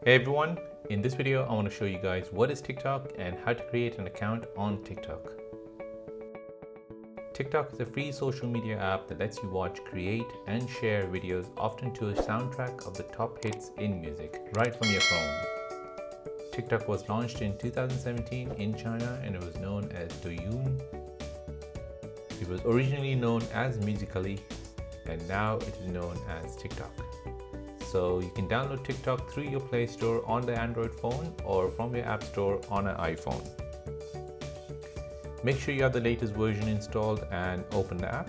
Hey everyone, in this video I want to show you guys what is TikTok and how to create an account on TikTok. TikTok is a free social media app that lets you watch, create and share videos, often to a soundtrack of the top hits in music, right from your phone. TikTok was launched in 2017 in China and it was known as Douyin. It was originally known as Musical.ly and now it is known as TikTok. So you can download TikTok through your Play Store on the Android phone or from your App Store on an iPhone. Make sure you have the latest version installed and open the app.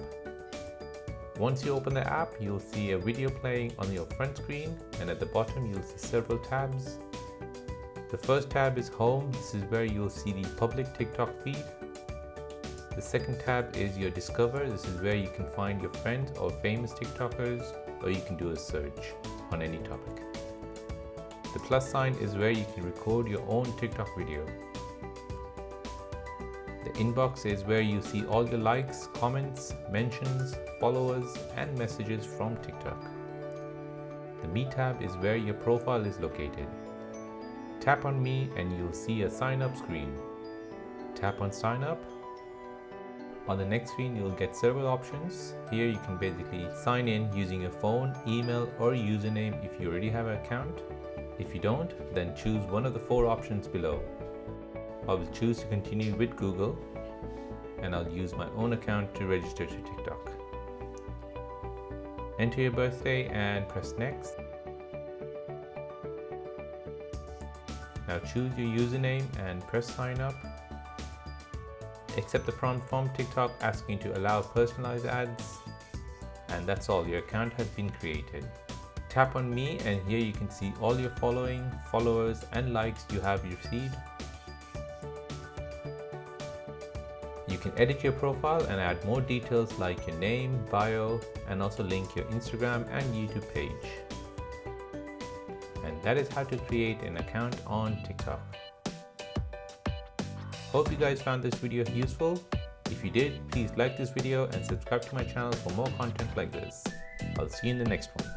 Once you open the app, you'll see a video playing on your front screen, and at the bottom you'll see several tabs. The first tab is Home. This is where you'll see the public TikTok feed. The second tab is your Discover. This is where you can find your friends or famous TikTokers, or you can do a search on any topic. The plus sign is where you can record your own TikTok video. The inbox is where you see all your likes, comments, mentions, followers, and messages from TikTok. The Me tab is where your profile is located. Tap on Me and you'll see a sign up screen. Tap on Sign Up. On the next screen, you'll get several options. Here you can basically sign in using your phone, email, or username if you already have an account. If you don't, then choose one of the four options below. I will choose to continue with Google, and I'll use my own account to register to TikTok. Enter your birthday and press Next. Now choose your username and press Sign Up. Accept the prompt from TikTok asking to allow personalized ads, and that's all. Your account has been created. Tap on Me and here you can see all your following, followers and likes you have received. You can edit your profile and add more details like your name, bio, and also link your Instagram and YouTube page. And that is how to create an account on TikTok. Hope you guys found this video useful. If you did, please like this video and subscribe to my channel for more content like this. I'll see you in the next one.